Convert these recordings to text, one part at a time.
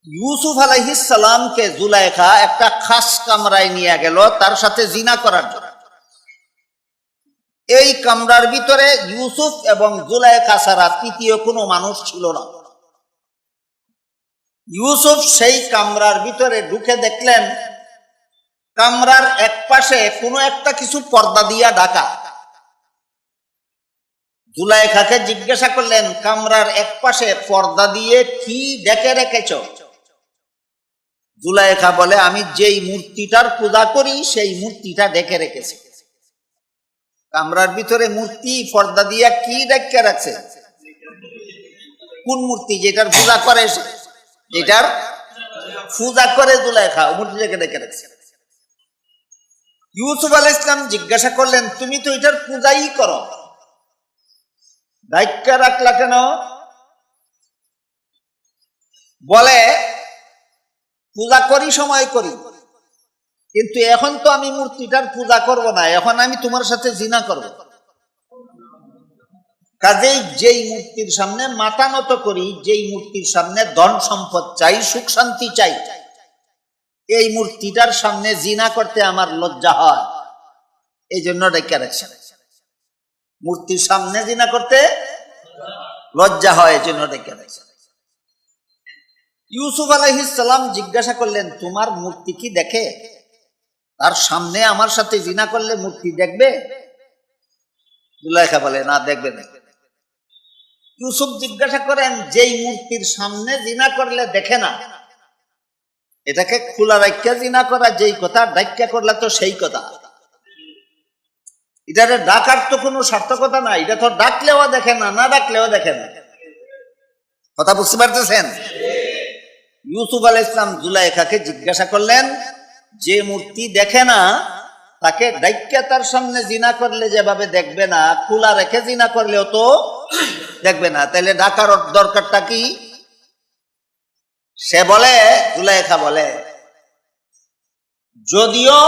ইউসুফ আলাইহিস সালামকে জুলাইখা একটা খাস কামরায় নিয়ে গেল তার সাথে জিনা করার জন্য। এই কামরার ভিতরে ইউসুফ এবং জুলাইখা ছাড়া তৃতীয় কোনো মানুষ ছিল না। ইউসুফ সেই কামরার ভিতরে ঢুকে দেখলেন কামরার এক পাশে কোনো একটা কিছু পর্দা দিয়া ঢাকা। জুলাইখাকে জিজ্ঞাসা করলেন, কামরার এক পাশে পর্দা দিয়ে কি ঢেকে রেখেছ? জুলাইখা বলে, আমি যেই মূর্তিটার পূজা করি সেই মূর্তিটা ঢেকে রেখেছি। কামরার ভিতরে মূর্তি পর্দা দিয়া কি ঢেকে রাখছে? কোন মূর্তি? যেটার পূজা করে, যেটার পূজা করে জুলাইখা মূর্তিটাকে ঢেকে রাখছে। ইউসুফ আলাইহিস সালাম জিজ্ঞাসা করলেন, তুমি তো এটার পূজাই করো, ঢাকা রাখলা কেন? বলে, পূজা করি, সময় করি, কিন্তু এখন তো আমি মূর্তিটার পূজা করব না, এখন আমি তোমার সাথে জিনা করব। কাজেই যেই মূর্তির সামনে মাথা নত করি, যেই মূর্তির সামনে ধন সম্পদ চাই, সুখ শান্তি চাই, এই মূর্তিটার সামনে জিনা করতে আমার লজ্জা হয়, এই জন্য ডেকে রাখছে। মূর্তির সামনে জিনা করতে লজ্জা হয়, এই জন্য ডেকে রাখছে। ইউসুফ আলাইহিস সালাম জিজ্ঞাসা করলেন, তোমার মূর্তি কি দেখে? তার সামনে আমার সাথে জিনা করলে মূর্তি দেখবে? জুলাইখা বলে, না, দেখবে না। ইউসুফ জিজ্ঞাসা করেন, যেই মূর্তির সামনে জিনা করলে দেখে না, এটাকে খোলা রাখিয়া জিনা করা যেই কথা, ডাক্কা করলে তো সেই কথা। এটারে ডাকার তো কোনো সার্থকতা নাই, এটা তো ডাকলেও দেখে না, না ডাকলেও দেখে না। কথা বুঝতে পারতেছেন? ইউসুফ আলাইহিস সালাম জুলাইখাকে জিজ্ঞাসা করলেন, যে মূর্তি দেখে না তাকে ডাক্কা তার সামনে জিনা করলে যেভাবে দেখবে না, খোলা রেখে জিনা করলেও তো দেখবে না, তাহলে ডাকার দরকারটা কি? সে বলে, জুলাইখা বলে, যদিও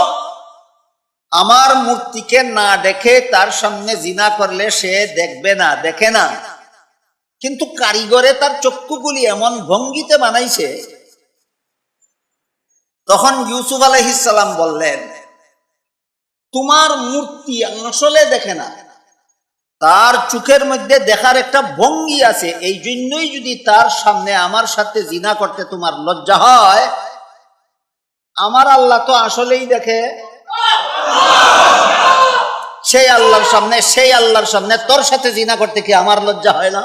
আমার মূর্তিকে না দেখে তার সামনে জিনা করলে সে দেখবে না, দেখে না, কিন্তু কারিগরে তার চক্ষুগুলি এমন ভঙ্গিতে বানাইছে। তখন ইউসুফ আলাইহিস সালাম বললেন, তোমার মূর্তি আসলে দেখে না, তার চোখের মধ্যে দেখার একটা ভঙ্গি আছে, এই জন্যই যদি তার সামনে আমার সাথে জিনা করতে তোমার লজ্জা হয়, আমার আল্লাহ তো আসলেই দেখে, সেই আল্লাহর সামনে তোর সাথে জিনা করতে কি আমার লজ্জা হয় না?